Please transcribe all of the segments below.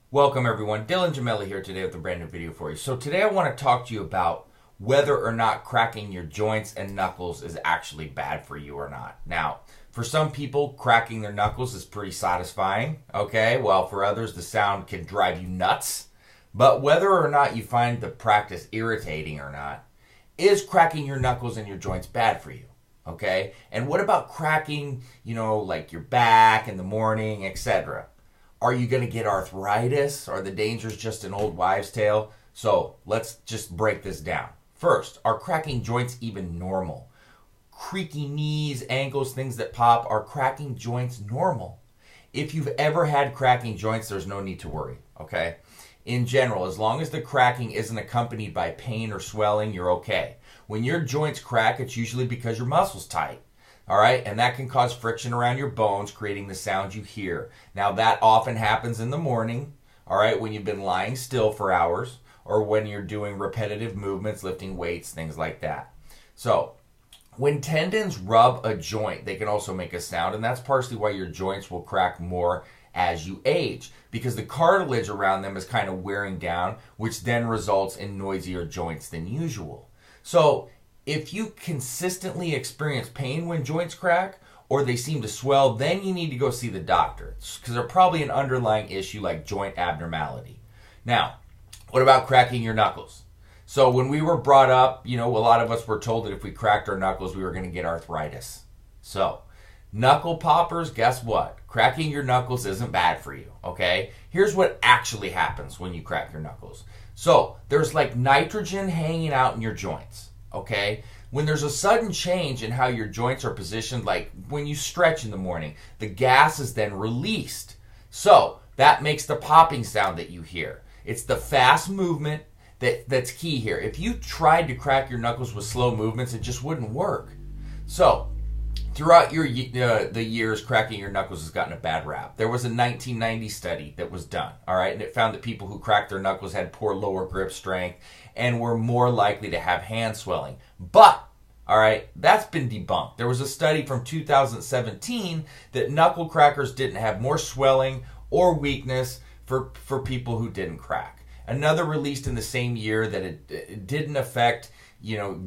Welcome everyone, Dylan Gemelli here today with a brand new video for you. So today I want to talk to you about whether or not cracking your joints and knuckles is actually bad for you or not. Now, for some people, cracking their knuckles is pretty satisfying, okay? While for others, the sound can drive you nuts. But whether or not you find the practice irritating or not, is cracking your knuckles and your joints bad for you? Okay? And what about cracking, like your back in the morning, etc.? Are you going to get arthritis? Are the dangers just an old wives' tale? So let's just break this down. First, are cracking joints even normal? Creaky knees, ankles, things that pop, are cracking joints normal? If you've ever had cracking joints, there's no need to worry, okay? In general, as long as the cracking isn't accompanied by pain or swelling, you're okay. When your joints crack, it's usually because your muscle's tight. All right, and that can cause friction around your bones, creating the sound you hear. Now, that often happens in the morning, all right, when you've been lying still for hours, or when you're doing repetitive movements, lifting weights, things like that. So, when tendons rub a joint, they can also make a sound, and that's partially why your joints will crack more as you age, because the cartilage around them is kind of wearing down, which then results in noisier joints than usual. So, if you consistently experience pain when joints crack or they seem to swell, then you need to go see the doctor because there's probably an underlying issue like joint abnormality. Now, what about cracking your knuckles? So when we were brought up, a lot of us were told that if we cracked our knuckles, we were going to get arthritis. So, knuckle poppers, guess what? Cracking your knuckles isn't bad for you, okay? Here's what actually happens when you crack your knuckles. So, there's like nitrogen hanging out in your joints. Okay, when there's a sudden change in how your joints are positioned, like when you stretch in the morning, the gas is then released. So that makes the popping sound that you hear. It's the fast movement that's key here. If you tried to crack your knuckles with slow movements, it just wouldn't work. So throughout the years, cracking your knuckles has gotten a bad rap. There was a 1990 study that was done, all right, and it found that people who cracked their knuckles had poor lower grip strength and were more likely to have hand swelling. But, all right, that's been debunked. There was a study from 2017 that knuckle crackers didn't have more swelling or weakness for people who didn't crack. Another released in the same year that it didn't affect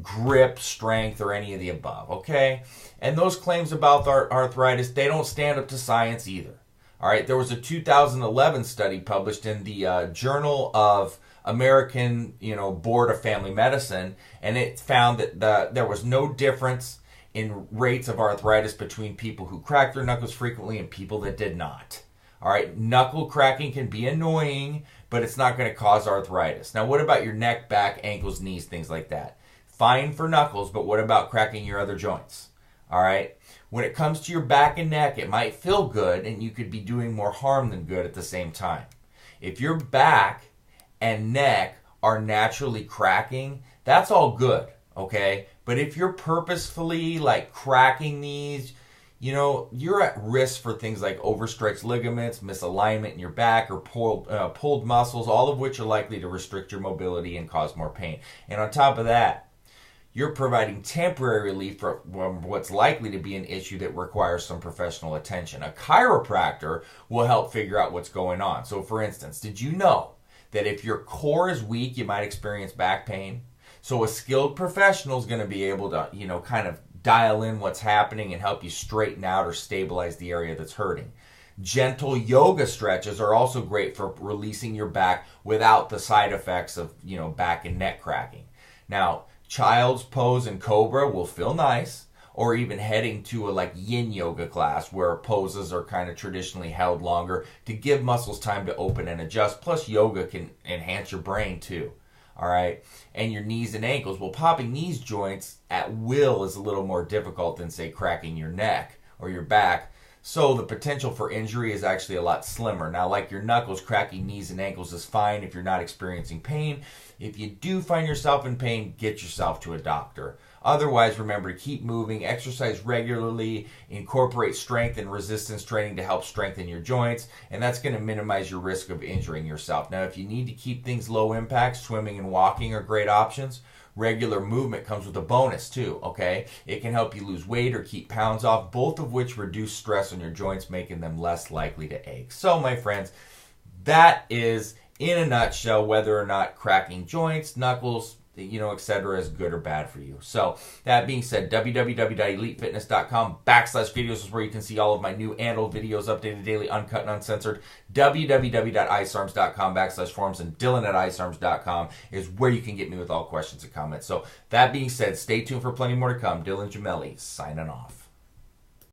grip, strength, or any of the above, okay? And those claims about arthritis, they don't stand up to science either. All right, there was a 2011 study published in the Journal of American, Board of Family Medicine, and it found that there was no difference in rates of arthritis between people who cracked their knuckles frequently and people that did not. All right, knuckle cracking can be annoying, but it's not going to cause arthritis. Now, what about your neck, back, ankles, knees, things like that? Fine for knuckles, but what about cracking your other joints? All right, when it comes to your back and neck, it might feel good, and you could be doing more harm than good at the same time. If your back and neck are naturally cracking, that's all good, okay? But if you're purposefully cracking these, you're at risk for things like overstretched ligaments, misalignment in your back, or pulled muscles, all of which are likely to restrict your mobility and cause more pain. And on top of that, you're providing temporary relief from what's likely to be an issue that requires some professional attention. A chiropractor will help figure out what's going on. So for instance, did you know that if your core is weak, you might experience back pain? So a skilled professional is going to be able to, kind of dial in what's happening and help you straighten out or stabilize the area that's hurting. Gentle yoga stretches are also great for releasing your back without the side effects of, back and neck cracking. Now, child's pose and cobra will feel nice, or even heading to a yin yoga class where poses are kind of traditionally held longer to give muscles time to open and adjust. Plus, yoga can enhance your brain too. All right, and your knees and ankles. Well, popping these joints at will is a little more difficult than, say, cracking your neck or your back. So the potential for injury is actually a lot slimmer. Now, like your knuckles, cracking knees and ankles is fine if you're not experiencing pain. If you do find yourself in pain, get yourself to a doctor. Otherwise, remember to keep moving, exercise regularly, incorporate strength and resistance training to help strengthen your joints, and that's going to minimize your risk of injuring yourself. Now, if you need to keep things low impact, swimming and walking are great options. Regular movement comes with a bonus too, okay? It can help you lose weight or keep pounds off, both of which reduce stress on your joints, making them less likely to ache. So, my friends, that is, in a nutshell, whether or not cracking joints, knuckles, etc. is good or bad for you. So that being said, www.elitefitness.com/videos is where you can see all of my new and old videos, updated daily, uncut and uncensored. www.icearms.com/forums and Dylan@icearms.com is where you can get me with all questions and comments. So that being said, stay tuned for plenty more to come. Dylan Gemelli signing off.